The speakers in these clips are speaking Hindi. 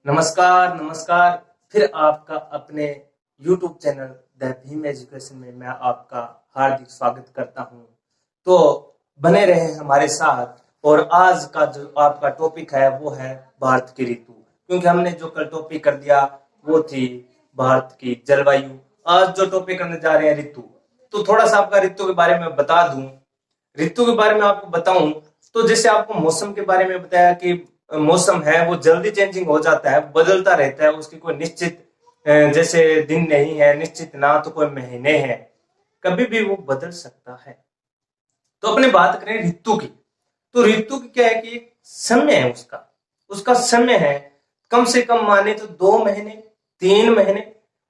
नमस्कार नमस्कार। फिर आपका अपने YouTube channel the Bhim education में मैं आपका हार्दिक स्वागत करता हूं। तो बने रहे हमारे साथ। और आज का जो आपका टॉपिक है वो है भारत की ऋतु, क्योंकि हमने जो कल टॉपिक कर दिया वो थी भारत की जलवायु। आज जो टॉपिक करने जा रहे हैं ऋतु, तो थोड़ा सा आपका ऋतु के बारे में बता दूं। ऋतु के बारे में आपको बताऊं तो जैसे आपको मौसम के बारे में बताया कि मौसम है वो जल्दी चेंजिंग हो जाता है, बदलता रहता है, उसकी कोई निश्चित जैसे दिन नहीं है, निश्चित ना तो कोई महीने हैं, कभी भी वो बदल सकता है। तो अपने बात करें ऋतु की, तो ऋतु की क्या है कि एक समय है, उसका उसका समय है। कम से कम माने तो 2 महीने, 3 महीने,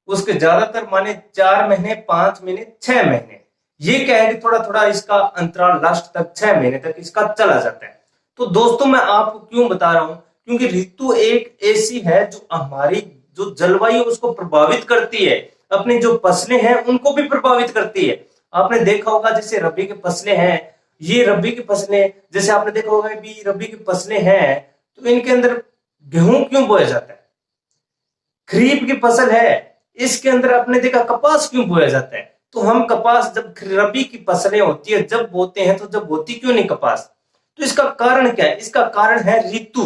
उसके ज्यादातर माने 4 महीने, 5 महीने, 6 महीने। ये क्या है कि थोड़ा थोड़ा इसका अंतराल लास्ट तक 6 महीने तक इसका चला जाता है। तो दोस्तों मैं आपको क्यों बता रहा हूं, क्योंकि ऋतु एक ऐसी है जो हमारी जो जलवायु उसको प्रभावित करती है, अपनी जो फसलें हैं उनको भी प्रभावित करती है। आपने देखा होगा जैसे रबी की फसलें हैं, ये रबी की फसलें, जैसे आपने देखा होगा भी रबी की फसलें हैं तो इनके अंदर गेहूं क्यों बोया जाता है। खरीफ की फसल है, इसके अंदर आपने देखा कपास क्यों बोया जाता है। तो हम कपास जब रबी की फसलें होती है जब बोते हैं, तो जब बोती क्यों नहीं कपास। तो इसका कारण क्या है, इसका कारण है ऋतु।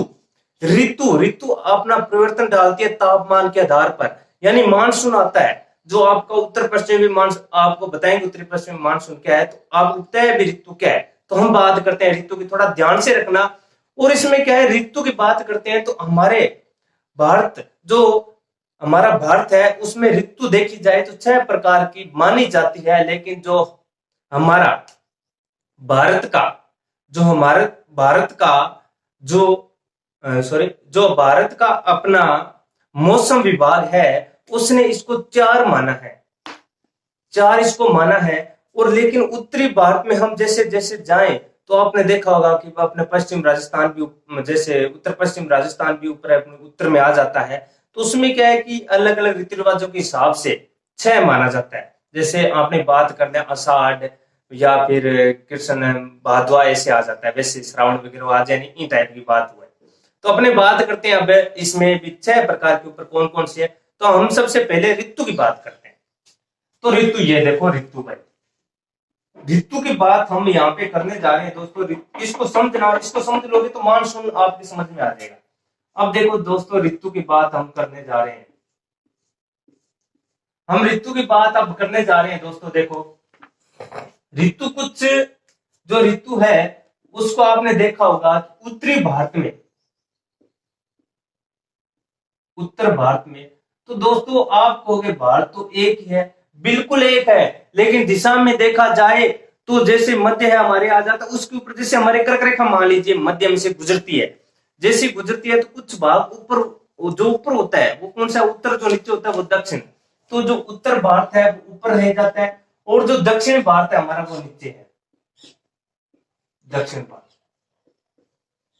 ऋतु ऋतु अपना परिवर्तन डालती है तापमान के आधार पर। यानी मानसून आता है, जो आपका उत्तर पश्चिमी मानसून, आपको बताएंगे उत्तरी पश्चिमी मानसून क्या है, तो आप तय भी ऋतु क्या है। तो हम बात करते हैं ऋतु की, थोड़ा ध्यान से रखना। और इसमें क्या है, ऋतु की बात करते हैं तो हमारे भारत, जो हमारा भारत है उसमें ऋतु देखी जाए तो 6 प्रकार की मानी जाती है। लेकिन जो हमारा भारत का जो हमारे भारत का जो जो भारत का अपना मौसम विभाग है उसने इसको 4 माना है, 4 इसको माना है। और लेकिन उत्तरी भारत में हम जैसे जैसे जाएं तो आपने देखा होगा कि अपने पश्चिम राजस्थान भी, जैसे उत्तर पश्चिम राजस्थान भी ऊपर अपने उत्तर में आ जाता है। तो उसमें क्या है कि अलग अलग रीति रिवाजों के हिसाब से 6 माना जाता है। जैसे आपने बात कर लिया आषाढ़ या फिर कृष्ण भादवा ऐसे आ जाता है, वैसे श्रावण वगैरह आ जाए, इन टाइप की बात हुआ है। तो अपने बात करते हैं अब इसमें भी 6 प्रकार के ऊपर कौन कौन से है। तो हम सबसे पहले ऋतु की बात करते हैं। तो ऋतु, ये देखो ऋतु भाई, ऋतु की बात हम यहाँ पे करने जा रहे हैं दोस्तों। इसको समझना, इसको समझ लोगे तो मानसून आपकी समझ में आ जाएगा। अब देखो दोस्तों, ऋतु की बात हम करने जा रहे हैं, हम ऋतु की बात अब करने जा रहे हैं दोस्तों। देखो ऋतु, कुछ जो ऋतु है उसको आपने देखा होगा कि उत्तरी भारत में, उत्तर भारत में, तो दोस्तों आप कहोगे भारत तो एक ही है, बिल्कुल एक है, लेकिन दिशा में देखा जाए तो जैसे मध्य है हमारे आ जाता है, उसके ऊपर जैसे हमारे कर्क रेखा मान लीजिए मध्य में से गुजरती है, जैसी गुजरती है तो कुछ भाग ऊपर, जो ऊपर होता है वो कौन सा, उत्तर, जो नीचे होता है वो दक्षिण। तो जो उत्तर भारत है वो ऊपर रह जाता है, और जो दक्षिण भारत है हमारा वो नीचे है, दक्षिण भारत,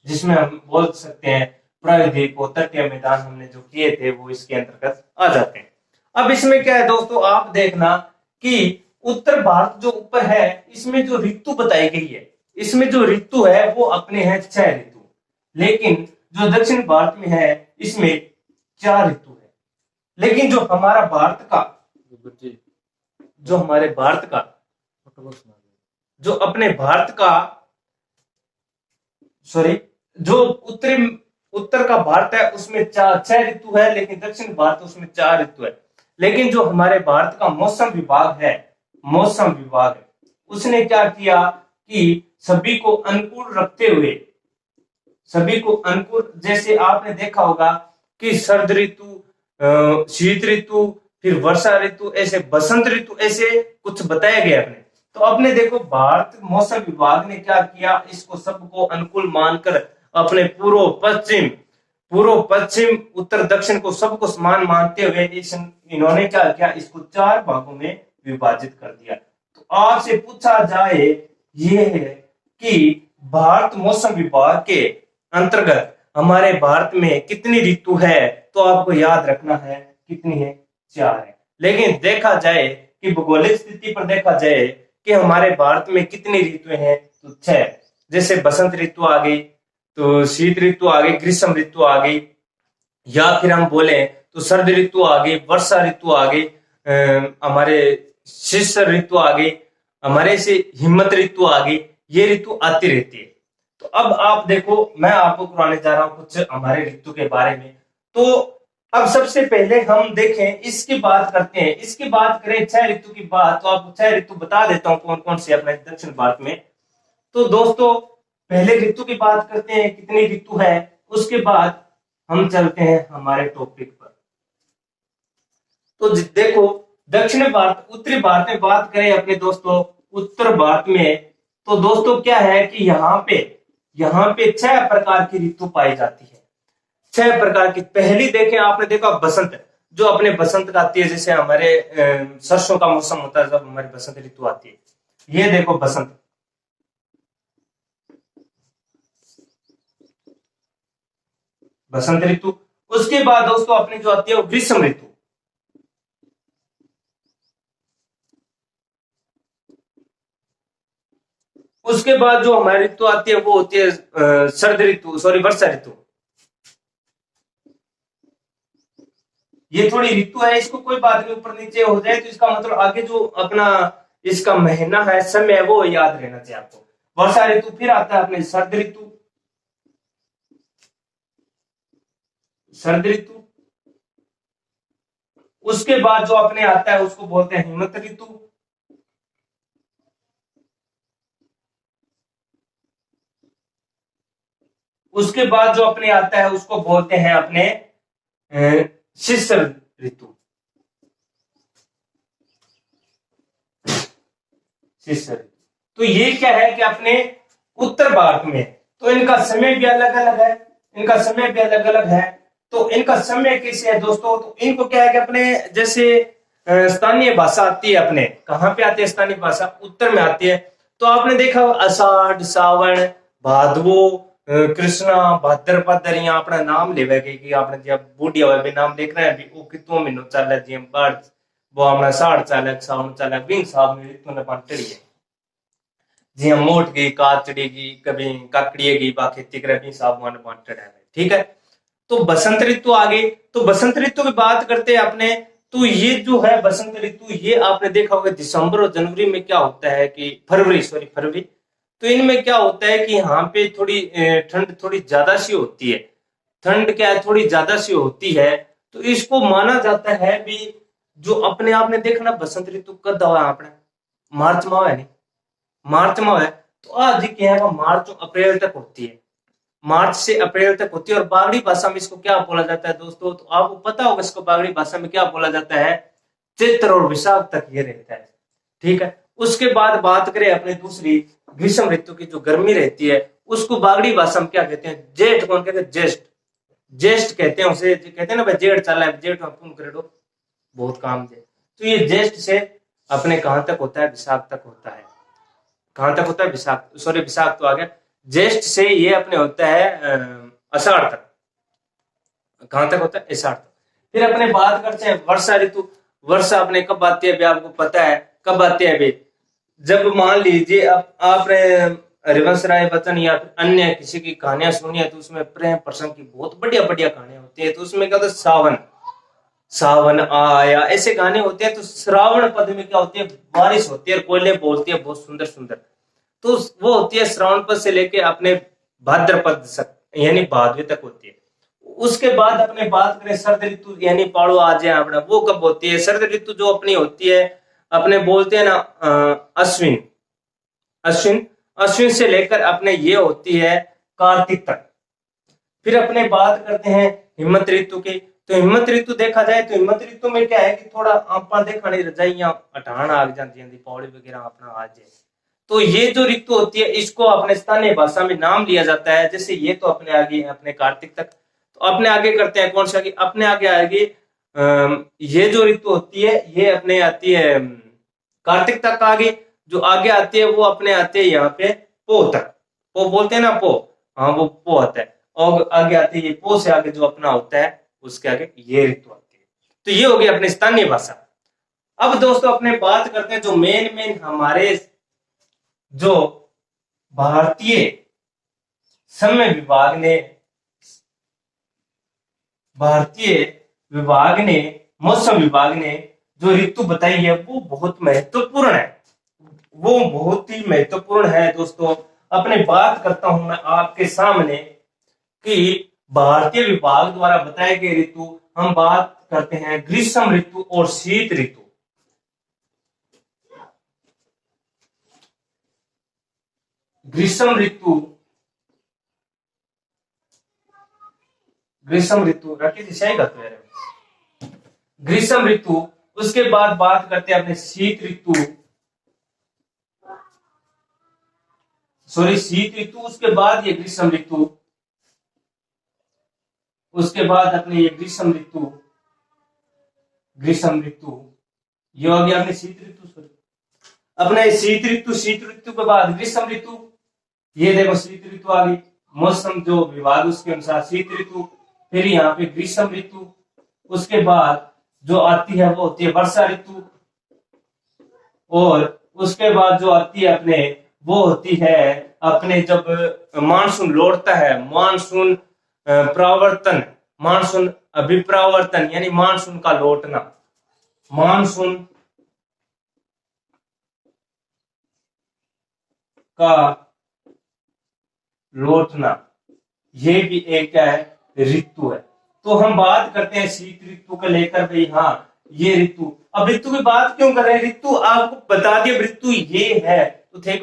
जिसमें हम बोल सकते हैं प्रायद्वीप और तटीय मैदान हमने जो किए थे वो इसके अंतर्गत आ जाते हैं। अब इसमें क्या है दोस्तों, आप देखना कि उत्तर भारत जो ऊपर है इसमें जो ऋतु बताई गई है, इसमें जो ऋतु है वो अपने हैं 6 ऋतु, लेकिन जो दक्षिण भारत में है इसमें 4 ऋतु है। लेकिन जो हमारा भारत का, जो हमारे भारत का, जो अपने भारत का, सॉरी, जो उत्तर का भारत है उसमें 6 ऋतु है, लेकिन दक्षिण भारत उसमें 4 ऋतु है। लेकिन जो हमारे भारत का मौसम विभाग है, मौसम विभाग है, उसने क्या किया कि सभी को अनुकूल रखते हुए, सभी को अनुकूल, जैसे आपने देखा होगा कि शरद ऋतु, शीत ऋतु, फिर वर्षा ऋतु, ऐसे बसंत ऋतु, ऐसे कुछ बताया गया अपने। तो अपने देखो भारत मौसम विभाग ने क्या किया, इसको सबको अनुकूल मानकर अपने पूर्व पश्चिम उत्तर दक्षिण को सबको समान मानते हुए इन्होंने क्या किया, इसको 4 भागों में विभाजित कर दिया। तो आपसे पूछा जाए ये है कि भारत मौसम विभाग के अंतर्गत हमारे भारत में कितनी ऋतु है, तो आपको याद रखना है कितनी है, 4 है। लेकिन देखा जाए कि भौगोलिक स्थिति पर देखा जाए कि हमारे भारत में कितनी ऋतुएं हैं, तो 6। जैसे बसंत ऋतु आ गई, तो शीत ऋतु आ गई, ग्रीष्म ऋतु आ गई, या फिर हम बोले तो शरद ऋतु आ गई, वर्षा ऋतु आ गई, हमारे शिशिर ऋतु आ गई, हमारे से हिम्मत ऋतु आ गई। ये ऋतु आती रहती है। तो अब आप देखो, मैं आपको कराने जा रहा हूं कुछ हमारे ऋतु के बारे में। तो अब सबसे पहले हम देखें, इसकी बात करते हैं। इसकी बात करें छह ऋतु की बात, तो आपको छह ऋतु बता देता हूं कौन कौन से अपने दक्षिण भारत में। तो दोस्तों पहले ऋतु की बात करते हैं, कितनी ऋतु है, उसके बाद हम चलते हैं हमारे टॉपिक पर। तो देखो, दक्षिण भारत, उत्तरी भारत में बात करें अपने दोस्तों, उत्तर भारत में, तो दोस्तों क्या है कि यहाँ पे छह प्रकार की ऋतु पाई जाती है। छह प्रकार की। पहली देखें, आपने देखा बसंत, जो अपने बसंत का आती है, जैसे हमारे सरसों का मौसम होता है जब हमारी बसंत ऋतु आती है। ये देखो बसंत, बसंत ऋतु। उसके बाद दोस्तों अपनी जो आती है वो ग्रीष्म ऋतु। उसके बाद जो हमारी ऋतु आती है वो होती है शरद ऋतु, सॉरी वर्षा ऋतु। ये थोड़ी ऋतु है, इसको कोई बात नहीं ऊपर नीचे हो जाए तो इसका मतलब आगे जो अपना इसका महीना है, समय है, वो याद रहना चाहिए आपको। वर्षा ऋतु, फिर आता है अपने शरद ऋतु, शरद ऋतु। उसके बाद जो अपने आता है उसको बोलते हैं हिमत ऋतु। उसके बाद जो अपने आता है उसको बोलते हैं अपने शिशिर ऋतु, शिशिर ऋतु। तो ये क्या है कि अपने उत्तर भारत में, तो इनका समय भी अलग अलग है, इनका समय भी अलग अलग है। तो इनका समय कैसे है दोस्तों, तो इनको क्या है कि अपने जैसे स्थानीय भाषा आती है, अपने कहाँ पे आती है स्थानीय भाषा, उत्तर में आती है। तो आपने देखा आषाढ़, सावन, भादवो, कृष्णा, भाद्रपद, यहाँ अपना नाम लेवे कि आपने जब बूढ़ी हवा नाम देख रहे हैं अभी वो कितो महीनों चल है, जी बाढ़ वो हमारा साढ़ चाल है, सावन चाल है, बिन साहब ने ऋतु ने बांटड़ी है। जी हम मोट गई, काचड़ी गई, कभी काकड़ी गई, बा खेती करे भी साहब वन बांटड़ है। ठीक है। तो बसंत ऋतु आ गई। तो बसंत ऋतु की बात करते हैं अपने, तो ये जो है बसंत ऋतु, ये आपने देखा होगा दिसंबर और जनवरी में क्या होता है कि फरवरी, तो इनमें क्या होता है कि यहाँ पे थोड़ी ठंड थोड़ी ज्यादा सी होती है। ठंड क्या है, थोड़ी ज्यादा सी होती है। तो इसको माना जाता है भी, जो अपने आपने देखना बसंत ऋतु कब हुआ आपने, मार्च में हुआ है, नहीं मार्च में है। तो आज क्या है, मार्च अप्रैल तक होती है, मार्च से अप्रैल तक होती है। और बागड़ी भाषा में इसको क्या बोला जाता है दोस्तों, तो आपको पता होगा इसको बागड़ी भाषा में क्या बोला जाता है, चैत्र और वैशाख तक ये रहता है। ठीक है। उसके बाद बात करें अपने दूसरी ग्रीष्म ऋतु की, जो गर्मी रहती है, उसको बागड़ी भाषा में क्या कहते हैं, जेठ। कौन कहते हैं, ज्येष्ठ, ज्येष्ठ कहते हैं उसे, कहते हैं ना भाई जेठ चला है, जेठ में तुम करो बहुत काम दे। तो ये ज्येष्ठ से अपने कहां तक होता है, विशाख तक होता है। कहां तक होता है, विशाख, सॉरी विशाख तो आ गया। ज्येष्ठ से ये अपने होता है आषाढ़ तक। कहां तक होता है, आषाढ़ तक। फिर अपने बात करते हैं वर्षा ऋतु। वर्षा अपने कब आती है अभी आपको पता है, कब आती है अभी, जब मान लीजिए आपने हरिवंश राय बच्चन या फिर अन्य किसी की कहानियां सुनी है, तो उसमें प्रेम प्रसंग की बहुत बढ़िया बढ़िया कहानियां होती है। तो उसमें क्या होता है, सावन, सावन आया, ऐसे गाने होते हैं। तो श्रावण पद में क्या होती है, बारिश होती है और कोयले बोलती है बहुत सुंदर सुंदर। तो वो होती है श्रावण पद से लेके अपने भाद्रपद तक, यानी भादवे तक होती है। उसके बाद अपने बात करें शरद ऋतु, यानी पाड़ो आ जाए अपना, वो कब होती है, शरद ऋतु जो अपनी होती है, अपने बोलते हैं ना अश्विन, अश्विन, अश्विन से लेकर अपने ये होती है कार्तिक तक। फिर अपने बात करते हैं हिम्मत ऋतु की। तो हिम्मत ऋतु देखा जाए तो हिम्मत ऋतु में क्या है कि थोड़ा आपा देखा नहीं रजाइयां हटान आ जाती हैं, दीपावली वगैरह अपना आ जाए। तो ये जो ऋतु होती है इसको अपने स्थानीय भाषा में नाम लिया जाता है। जैसे ये तो अपने आगे अपने कार्तिक तक, तो अपने आगे करते हैं कौन सा, अपने आगे आएगी ये जो ऋतु होती है ये अपने आती है कार्तिक तक आगे। जो आगे आती है वो अपने आते हैं यहाँ पे पो तक, पो बोलते हैं ना पो, हाँ वो पो आता है। और आगे आती है ये पो से आगे जो अपना होता है उसके आगे ये ऋतु आती है। तो ये हो गई अपनी स्थानीय भाषा। अब दोस्तों अपने बात करते हैं जो मेन मेन हमारे जो भारतीय समय विभाग ने भारतीय विभाग ने, मौसम विभाग ने जो ऋतु बताई है वो बहुत महत्वपूर्ण है, वो बहुत ही महत्वपूर्ण है दोस्तों। अपने बात करता हूं मैं आपके सामने कि भारतीय विभाग द्वारा बताए गए ऋतु, हम बात करते हैं ग्रीष्म ऋतु और शीत ऋतु। ग्रीष्म ऋतु, ग्रीष्म ऋतु राकेश सही करते हैं, ग्रीष्म ऋतु। उसके बाद बात करते हैं अपने शीत ऋतु, सॉरी शीत ऋतु, उसके बाद ये ग्रीष्म ऋतु, उसके बाद अपने ये ग्रीष्म ऋतु, ग्रीष्म ऋतु ये हो गया अपने शीत ऋतु, सॉरी अपने शीत ऋतु, शीत ऋतु के बाद ग्रीष्म ऋतु, ये देखो शीत ऋतु आ गई, मौसम जो विभाग उसके अनुसार शीत ऋतु, फिर यहाँ पे ग्रीष्म ऋतु, उसके बाद जो आती है वो होती है वर्षा ऋतु, और उसके बाद जो आती है अपने वो होती है अपने जब मानसून लौटता है, मानसून प्रावर्तन, मानसून अभिप्रावर्तन यानी मानसून का लौटना, मानसून का लौटना, ये भी एक क्या है ऋतु है। तो हम बात करते हैं शीत ऋतु को लेकर, भाई हाँ ये ऋतु, अब ऋतु की बात क्यों कर रहे हैं, ऋतु आपको बता दिया ऋतु ये है, तो थे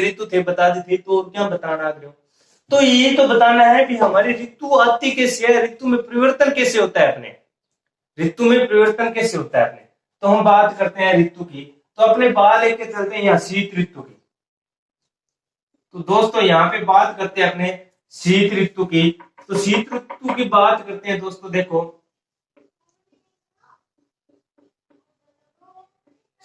ऋतु थे बता दी थी, तो क्या बताना आगे हो, तो ये तो बताना है कि हमारी ऋतु आती कैसे है, ऋतु में परिवर्तन कैसे होता है अपने, ऋतु में परिवर्तन कैसे होता है अपने। तो हम बात करते हैं ऋतु की, तो अपने बात लेके चलते हैं यहाँ शीत ऋतु की। तो दोस्तों यहाँ पे बात करते हैं अपने शीत ऋतु की, तो शीत ऋतु की बात करते हैं दोस्तों, देखो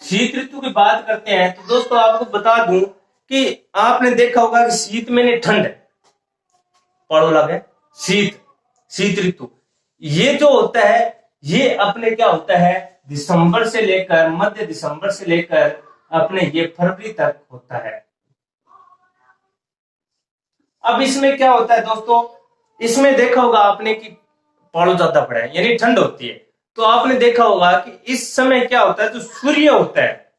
शीत ऋतु की बात करते हैं तो दोस्तों आपको बता दूं कि आपने देखा होगा कि शीत में ठंड है, पढ़ो लगे शीत, शीत ऋतु ये जो होता है ये अपने क्या होता है दिसंबर से लेकर, मध्य दिसंबर से लेकर अपने ये फरवरी तक होता है। अब इसमें क्या होता है दोस्तों, इसमें देखा होगा आपने कि पहाड़ों ज्यादा पड़ा है यानी ठंड होती है, तो आपने देखा होगा कि इस समय क्या होता है जो सूर्य होता है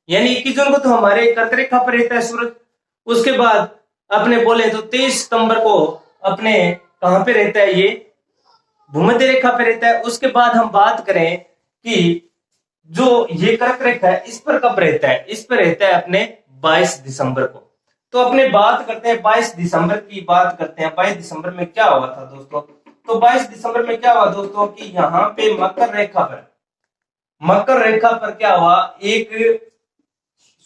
यानी 21 जून को तो हमारे कर्क रेखा पर रहता है सूरज, उसके बाद अपने बोले तो 23 सितंबर को अपने कहां पे रहता है ये भूमध्य रेखा पे रहता है। उसके बाद हम बात करें कि जो ये कर्क रेखा है इस पर कब रहता है, इस पर रहता है अपने 22 दिसंबर को। तो अपने बात करते हैं 22 दिसंबर की बात करते हैं, 22 दिसंबर में क्या हुआ था दोस्तों, तो 22 दिसंबर में क्या हुआ दोस्तों कि यहाँ पे मकर रेखा पर, मकर रेखा पर क्या हुआ, एक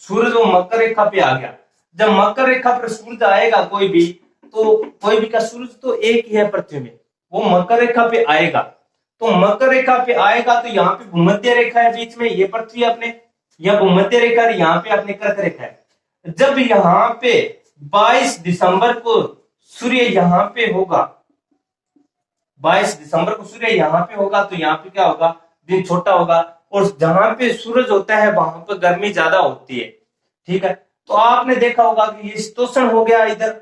सूरज वो मकर रेखा पे आ गया। जब मकर रेखा पर सूरज आएगा कोई भी, तो कोई भी का सूरज तो एक ही है पृथ्वी में, वो मकर रेखा पे आएगा, तो मकर रेखा पे आएगा तो यहाँ पे भूमध्य रेखा है बीच में, ये पृथ्वी अपने यह भूमध्य रेखा, यहाँ पे अपने कर्क रेखा है। जब यहाँ पे 22 दिसंबर को सूर्य यहाँ पे होगा, 22 दिसंबर को सूर्य यहाँ पे होगा, तो यहाँ पे क्या होगा दिन छोटा होगा, और जहां पे सूरज होता है वहां पर गर्मी ज्यादा होती है, ठीक है। तो आपने देखा होगा कि ये शीतोष्ण हो गया इधर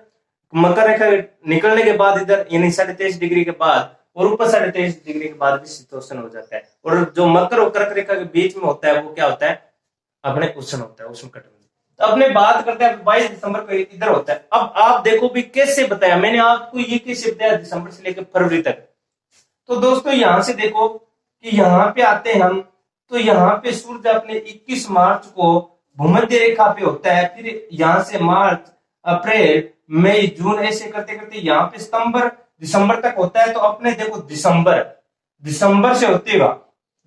मकर रेखा निकलने के बाद, इधर यानी 23.5 डिग्री के बाद, और ऊपर 23.5 डिग्री के बाद भी शीतोष्ण हो जाता है, और जो मकर और कर्क रेखा के बीच में होता है वो क्या होता है अपने उष्ण होता है, उष्ण कटिबंध। तो अपने बात करते हैं 22 दिसंबर को इधर होता है। अब आप देखो भी कैसे बताया मैंने आपको, ये कैसे बताया दिसंबर से लेकर फरवरी तक। तो दोस्तों यहां से देखो कि यहाँ पे आते हैं हम, तो यहाँ पे सूर्य अपने 21 मार्च को भूमध्य रेखा पे होता है, फिर यहाँ से मार्च अप्रैल मई जून ऐसे करते करते यहाँ पे सितंबर दिसंबर तक होता है। तो अपने देखो दिसंबर, दिसंबर से होते हुआ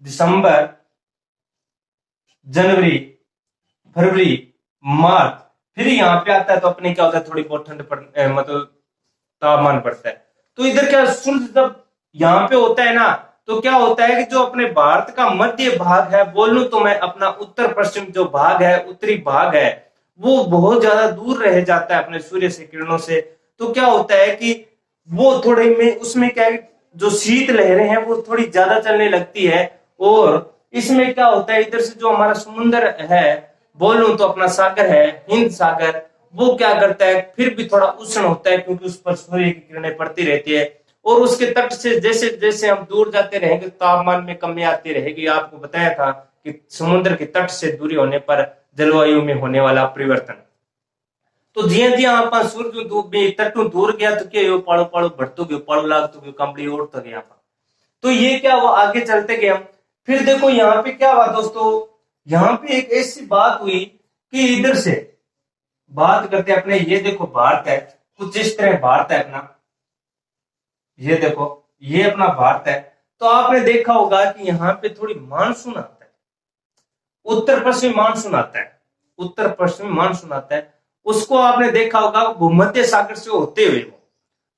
दिसंबर जनवरी फरवरी मार्च, फिर यहाँ पे आता है तो अपने क्या होता है थोड़ी बहुत ठंड मतलब तापमान बढ़ता है। तो इधर क्या सूर्य जब यहाँ पे होता है ना, तो क्या होता है कि जो अपने भारत का मध्य भाग है, बोलूं तो मैं अपना उत्तर पश्चिम जो भाग है, उत्तरी भाग है, वो बहुत ज्यादा दूर रह जाता है अपने सूर्य से किरणों से। तो क्या होता है कि वो थोड़े में उसमें क्या है जो शीत लहरें हैं वो थोड़ी ज्यादा चलने लगती है, और इसमें क्या होता है इधर से जो हमारा समुद्र है, बोलूं तो अपना सागर है हिंद सागर, वो क्या करता है फिर भी थोड़ा उष्ण होता है क्योंकि उस पर सूर्य की किरणें पड़ती रहती है, और उसके तट से जैसे जैसे हम दूर जाते रहेंगे तापमान में कमी आती रहेगी। आपको बताया था कि समुद्र के तट से दूरी होने पर जलवायु में होने वाला परिवर्तन। तो जिया जिया आप सूर्य तटू दूर गया तो क्या पाड़ो पाड़ो बढ़तो गयो, पाड़ो लागतो गयो, कंबली ओढ़तो गया। तो ये क्या हुआ, आगे चलते गए हम। फिर देखो यहाँ पे क्या हुआ दोस्तों, यहाँ पे एक ऐसी बात हुई कि इधर से बात करते अपने, ये देखो भारत है, कुछ इस तरह भारत है अपना, ये देखो ये अपना भारत है। तो आपने देखा होगा कि यहाँ पे थोड़ी मानसून आता है, उत्तर पश्चिमी मानसून आता है, उत्तर पश्चिमी मानसून आता है। उसको आपने देखा होगा भूमध्य सागर से होते हुए,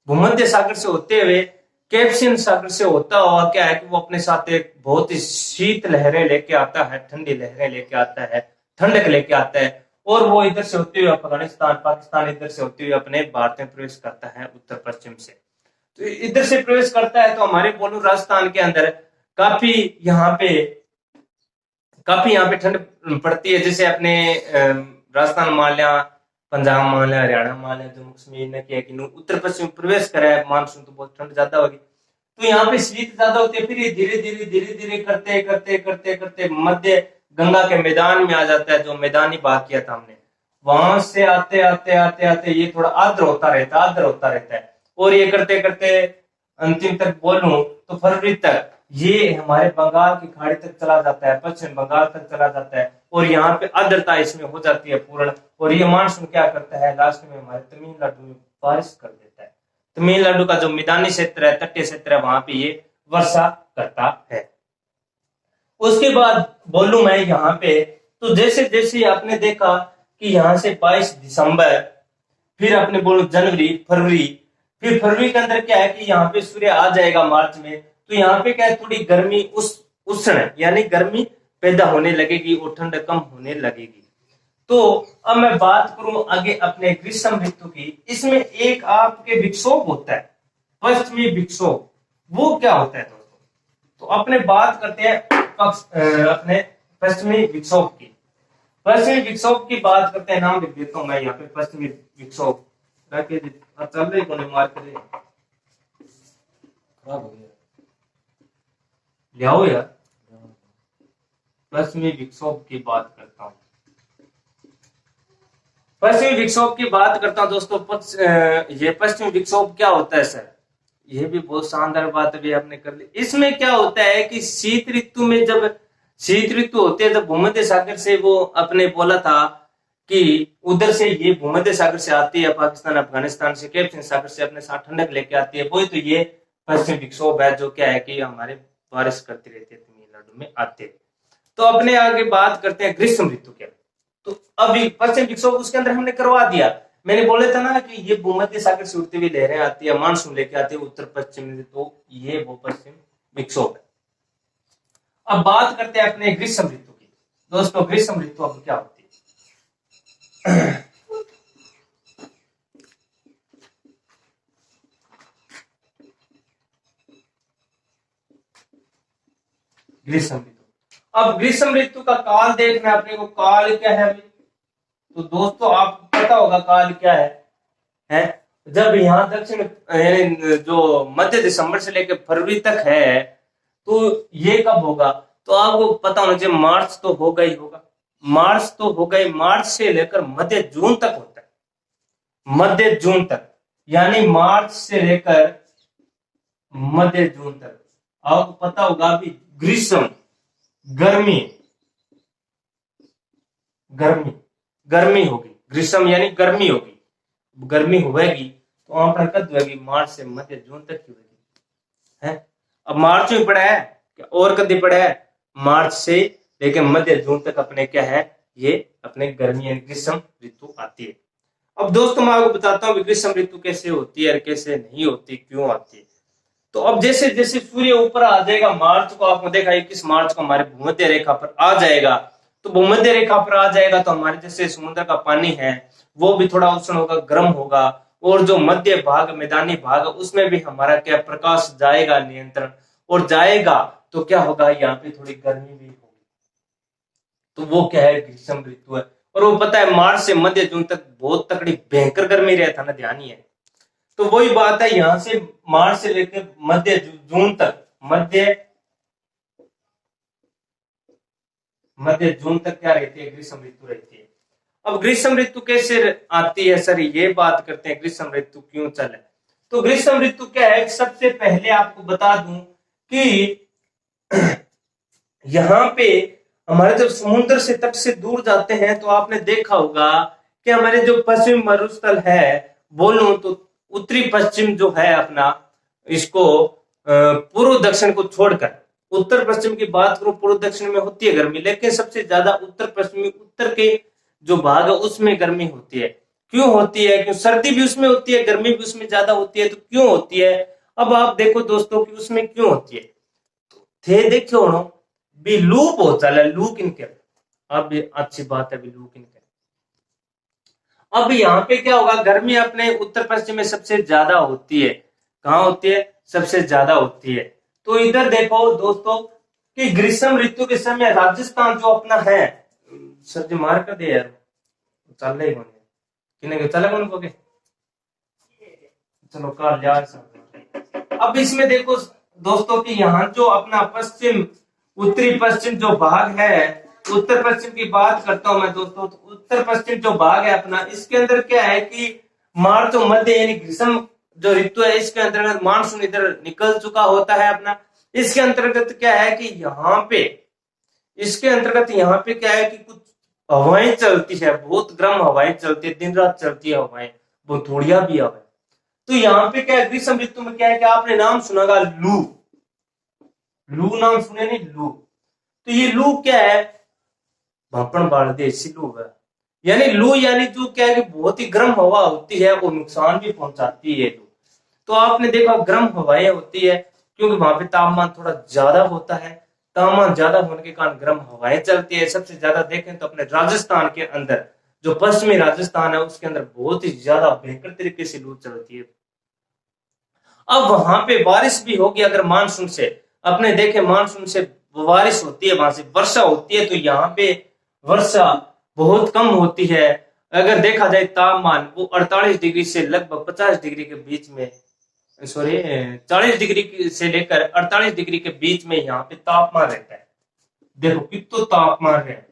भूमध्य सागर से होते हुए कैप्सियन सागर से होता हुआ क्या है कि वो अपने साथ एक बहुत ही शीत लहरें लेके आता है, ठंडी लहरें लेके आता है, ठंडक लेके आता है, और वो इधर से होते हुए अफगानिस्तान पाकिस्तान इधर से होते हुए अपने भारत में प्रवेश करता है उत्तर पश्चिम से। तो इधर से प्रवेश करता है तो हमारे बोलू राजस्थान के अंदर काफी यहाँ पे ठंड पड़ती है। जैसे अपने राजस्थान मान लिया, पंजाब मान लिया, हरियाणा मान लिया, जम्मू कश्मीर ने किया कि उत्तर पश्चिम प्रवेश करा है मानसून, तो बहुत ठंड ज्यादा होगी, तो यहाँ पे शीत ज्यादा होती है। फिर ये धीरे धीरे करते करते करते करते मध्य गंगा के मैदान में आ जाता है, जो मैदानी भाग किया था हमने, वहां से आते आते आते आते ये थोड़ा आर्द्र होता रहता है, और ये करते करते अंतिम तक बोलूं तो फरवरी तक ये हमारे बंगाल की खाड़ी तक चला जाता है, पश्चिम बंगाल तक चला जाता है, और यहाँ पे आर्द्रता इसमें हो जाती है पूर्ण। और ये मानसून क्या करता है, लास्ट में हमारे तमिलनाडु में बारिश कर देता है। तमिलनाडु का जो मैदानी क्षेत्र है, तटीय क्षेत्र है, वहां पे ये वर्षा करता है। उसके बाद बोलूं मैं यहाँ पे, तो जैसे जैसे आपने देखा कि यहाँ से 22 दिसंबर, फिर अपने बोलो जनवरी, फरवरी, फिर फरवरी के अंदर क्या है कि यहाँ पे सूर्य आ जाएगा मार्च में, तो यहाँ पे क्या है थोड़ी गर्मी उष्ण यानी गर्मी पैदा होने लगेगी और ठंड कम होने लगेगी। तो अब मैं बात करूं आगे अपने ग्रीष्म ऋतु की, इसमें एक आपके विक्षोभ होता है, पश्चिमी विक्षोभ। वो क्या होता है दोस्तों, तो अपने बात करते हैं अपने पश्चिमी विक्षोभ की। पश्चिमी विक्षोभ की बात करते हैं, नाम लिख देता हूं मैं यहाँ पे, पश्चिमी विक्षोभ चल रही कोने मार करे खराब हो गया, लियाओ यार। पश्चिमी विक्षोभ की बात करता हूं, पश्चिमी विक्षोभ की बात करता हूं दोस्तों। ये पश्चिमी विक्षोभ क्या होता है सर, ये भी बहुत शानदार बात अभी आपने कर ली। इसमें क्या होता है कि शीत ऋतु में, जब शीत ऋतु होती है, जब भूमध्य सागर से वो अपने बोला था कि उधर से ये भूमध्य सागर से आती है, पाकिस्तान अफगानिस्तान से कैप्सियन सागर से अपने साथ ठंडक लेके आती है, वही तो ये पश्चिमी विक्षोभ है, जो क्या है कि हमारे बारिश करती रहती है, तमिलनाडु में आते हैं। तो अपने आगे बात करते हैं ग्रीष्म ऋतु के। तो अभी पश्चिम विक्षोभ उसके अंदर हमने करवा दिया, मैंने बोले था ना कि ये भूमध्य सागर से उड़ती हुई लहरें आती है, मानसून लेके आती है उत्तर पश्चिम में, तो ये वो पश्चिम विक्षोभ है। अब बात करते हैं अपने ग्रीष्म ऋतु की। दोस्तों ग्रीष्म ऋतु अब क्या होती है ग्रीष्म ऋतु। अब ग्रीष्म ऋतु का काल देखना अपने को, काल क्या है अभी, तो दोस्तों आपको पता होगा काल क्या है? जब यहाँ दक्षिण यानी जो मध्य दिसंबर से लेकर फरवरी तक है, तो ये कब होगा, तो आपको पता होना चाहिए मार्च तो होगा ही होगा, मार्च तो होगा ही, मार्च से लेकर मध्य जून तक होता है, मध्य जून तक, यानी मार्च से लेकर मध्य जून तक। आपको पता होगा अभी ग्रीष्म गर्मी गर्मी गर्मी होगी, ग्रीष्म यानी गर्मी होगी, गर्मी होगी तो आपका कद होगी मार्च से मध्य जून तक की होगी है। अब मार्च में पड़ा है क्या, और कदी पड़ा है मार्च से लेकर मध्य जून तक अपने क्या है, ये अपने गर्मी यानी ग्रीष्म ऋतु आती है। अब दोस्तों मैं आपको बताता हूँ ग्रीष्म ऋतु कैसे होती है और कैसे नहीं होती, क्यों आती है। तो अब जैसे जैसे सूर्य ऊपर आ जाएगा, मार्च को आपने देखा 21 मार्च को हमारे भूमध्य रेखा पर आ जाएगा, तो भूमध्य रेखा पर आ जाएगा तो हमारे जैसे समुद्र का पानी है वो भी थोड़ा उष्ण होगा, गर्म होगा, और जो मध्य भाग मैदानी भाग उसमें भी हमारा क्या प्रकाश जाएगा, नियंत्रण और जाएगा, तो क्या होगा यहाँ पे थोड़ी गर्मी भी होगी। तो वो क्या है ग्रीष्म ऋतु है। और वो पता है मार्च से मध्य जून तक बहुत तकड़ी भयंकर गर्मी रहता ना, ध्यान ही है। तो वही बात है, यहाँ से मार्च से लेकर मध्य जून तक, मध्य जून तक क्या रहती है, ग्रीष्म ऋतु रहती है। अब ग्रीष्म ऋतु कैसे आती है सर, ये बात करते हैं, ग्रीष्म ऋतु क्यों चले। तो ग्रीष्म ऋतु क्या है, सबसे पहले आपको बता दूं कि यहाँ पे हमारे जब समुद्र से तट से दूर जाते हैं तो आपने देखा होगा कि हमारे जो पश्चिम मरुस्थल है, बोलूं तो उत्तरी पश्चिम जो है अपना, इसको पूर्व दक्षिण को छोड़कर, उत्तर पश्चिम की बात करो, पूर्व दक्षिण में होती है गर्मी, लेकिन सबसे ज्यादा उत्तर पश्चिमी, उत्तर के जो भाग है उसमें गर्मी होती है। क्यों होती है, क्यों सर्दी भी उसमें होती है, गर्मी भी उसमें ज्यादा होती है, तो क्यों होती है। अब आप देखो दोस्तों कि उसमें क्यों होती है, थे देखो भी लू बहुत चला, लू किनके, अब अच्छी बात है भी लू किनके। अब यहाँ पे क्या होगा, गर्मी अपने उत्तर पश्चिम में सबसे ज्यादा होती है। कहाँ होती है, सबसे ज्यादा होती है। तो इधर देखो दोस्तों कि ग्रीष्म ऋतु के समय राजस्थान जो अपना है, सर जी मार कर दे यार, चल रही होने किन्हें चले उनको के, चलो कर यार। अब इसमें देखो दोस्तों कि यहाँ जो अपना पश्चिम, उत्तरी पश्चिम जो भाग है, उत्तर पश्चिम की बात करता हूं मैं दोस्तों, तो उत्तर पश्चिम जो भाग है अपना, इसके अंदर क्या है कि मार्च और मध्य यानी ग्रीष्म जो ऋतु है, इसके अंतर्गत मानसून इधर निकल चुका होता है अपना। इसके अंतर्गत क्या है कि यहाँ पे, इसके अंतर्गत यहाँ पे क्या है कि कुछ हवाएं चलती है, बहुत गर्म हवाएं चलती है, दिन रात चलती है हवाएं, बहुत थोड़िया भी हवाएं। तो यहाँ पे क्या है, ग्रीष्म ऋतु में क्या है कि आपने नाम सुनागा लू, लू नाम सुने नहीं, लू। तो ये लू क्या है, भापण बाढ़ देसी लू है, यानी लू यानी जो क्या है कि बहुत ही गर्म हवा होती है, वो नुकसान भी पहुंचाती है लू। तो आपने देखा गर्म हवाएं होती है, क्योंकि वहां पे तापमान थोड़ा ज्यादा होता है, तापमान ज्यादा होने के कारण गर्म हवाएं चलती है। सबसे ज्यादा देखें तो अपने राजस्थान के अंदर, जो पश्चिमी राजस्थान है उसके अंदर बहुत ही ज्यादा भयंकर तरीके से लू चलती है। अब वहां पे बारिश भी होगी, अगर मानसून से अपने देखे, मानसून से बारिश होती है, वहां से वर्षा होती है, तो यहाँ पे वर्षा बहुत कम होती है। अगर देखा जाए तापमान वो 48 डिग्री से लगभग 50 डिग्री के बीच में, सॉरी 40 डिग्री से लेकर 48 डिग्री के बीच में यहाँ पे तापमान रहता है। देखो कितना तापमान है,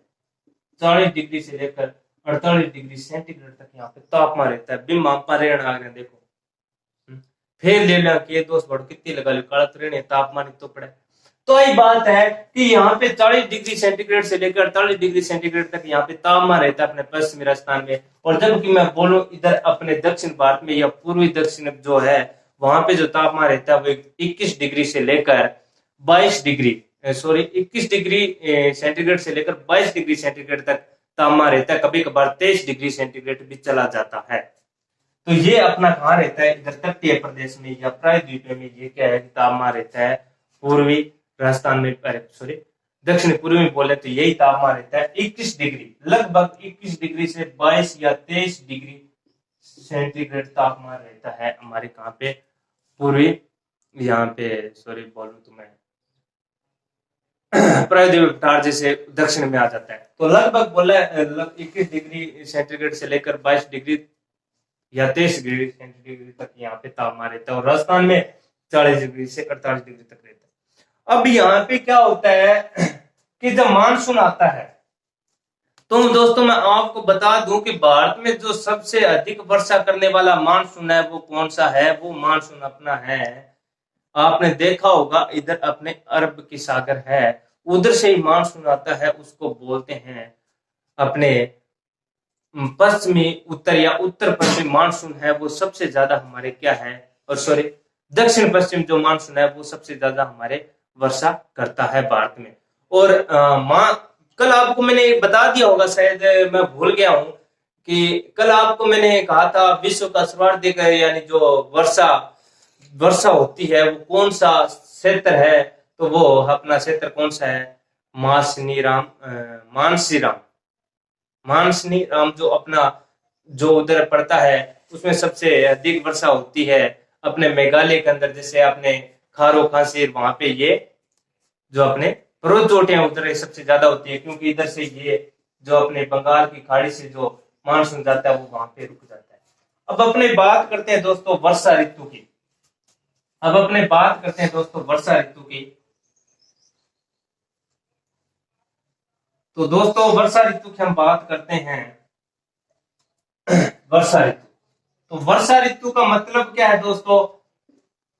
40 डिग्री से लेकर 48 डिग्री सेंटीग्रेड तक यहाँ पे तापमान रहता है। बिम आप देखो फिर ले ला कि दोस्त बड़ कितनी लगा लो, काला त्रेने तापमान तो पड़े। तो यही बात है कि यहाँ पे 40 डिग्री सेंटीग्रेड से लेकर 48 डिग्री सेंटीग्रेड तक यहाँ पे तापमान रहता है अपने पश्चिमी राजस्थान में। और जबकि मैं बोलूं इधर अपने दक्षिण भारत में या पूर्वी दक्षिण जो है, वहां पे जो तापमान रहता है वो 21 डिग्री से लेकर 22 डिग्री, सॉरी 21 डिग्री सेंटीग्रेड से लेकर 22 डिग्री सेंटीग्रेड तक तापमान रहता है। कभी कभार 23 डिग्री सेंटीग्रेड भी चला जाता है। तो ये अपना कहाँ रहता है, इधर तटीय प्रदेश में या प्रायद्वीप में। ये क्या है, तापमान रहता है पूर्वी राजस्थान में, सॉरी दक्षिण पूर्वी में बोले तो यही तापमान रहता है 21 डिग्री, लगभग 21 डिग्री से 22 या 23 डिग्री सेंटीग्रेड तापमान रहता है हमारे कहाँ पे, पूर्वी, यहाँ पे सॉरी बोलूं तो मैं प्रायद्वीप जैसे दक्षिण में आ जाता है। तो लगभग बोला 21 डिग्री सेंटीग्रेड से लेकर 22 डिग्री या 23 डिग्री सेंटीग्रेड तक यहाँ पे तापमान रहता है। और राजस्थान में 40 डिग्री से 48 डिग्री तक रहता है। अब यहाँ पे क्या होता है कि जब मानसून आता है, तो दोस्तों मैं आपको बता दूं कि भारत में जो सबसे अधिक वर्षा करने वाला मानसून है वो कौन सा है, वो मानसून अपना है, आपने देखा होगा इधर अपने अरब की सागर है, उधर से ही मानसून आता है, उसको बोलते हैं अपने पश्चिमी उत्तर या उत्तर पश्चिम मानसून है, वो सबसे ज्यादा हमारे क्या है, और सॉरी दक्षिण पश्चिम जो मानसून है वो सबसे ज्यादा हमारे वर्षा करता है भारत में। और कल आपको मैंने बता दिया होगा, शायद मैं भूल गया हूं कि कल आपको मैंने कहा था विश्व का सर्वाधिक यानी जो वर्षा होती है वो कौन सा क्षेत्र है, तो वो अपना क्षेत्र कौन सा है, मानसीराम जो अपना जो उधर पड़ता है उसमें सबसे अधिक वर्षा होती है अपने मेघालय के अंदर। जैसे अपने खारो खासीर वहां पे ये जो अपने पर्वत चोटियां उधर सबसे ज्यादा होती है, क्योंकि इधर से ये जो अपने बंगाल की खाड़ी से जो मानसून जाता है वो वहां पे रुक जाता है। अब अपने बात करते हैं दोस्तों वर्षा ऋतु की। अब अपने बात करते हैं दोस्तों वर्षा ऋतु की। तो दोस्तों वर्षा ऋतु की हम बात करते हैं। वर्षा ऋतु, तो वर्षा ऋतु का मतलब क्या है दोस्तों?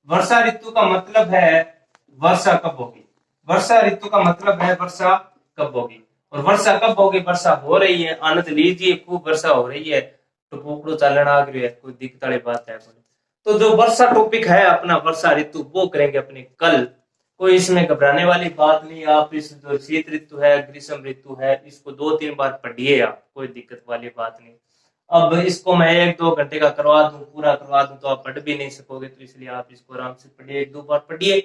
वर्षा ऋतु का मतलब है वर्षा कब होगी। वर्षा ऋतु का मतलब है वर्षा कब होगी। और वर्षा कब होगी? वर्षा हो रही है, आनंद लीजिए, खूब वर्षा हो रही है, तो पोपड़ो चालन आ गई है, कोई दिक्कत वाली बात है। तो जो वर्षा टॉपिक है अपना वर्षा ऋतु, वो करेंगे अपने कल। कोई इसमें घबराने वाली बात नहीं। आप इस जो शीत ऋतु है, ग्रीष्म ऋतु है, इसको 2-3 बार पढ़िए आप, कोई दिक्कत वाली बात नहीं। अब इसको मैं 1-2 घंटे का करवा दूं, पूरा करवा दूं, तो आप पढ़ भी नहीं सकोगे, तो इसलिए आप इसको आराम से पढ़िए, 1-2 बार पढ़िए,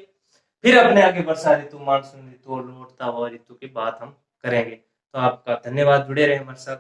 फिर अपने आगे वर्षा ऋतु, मानसून ऋतु और लौटता हुआ ऋतु की बात हम करेंगे। तो आपका धन्यवाद, जुड़े रहे हमारे साथ।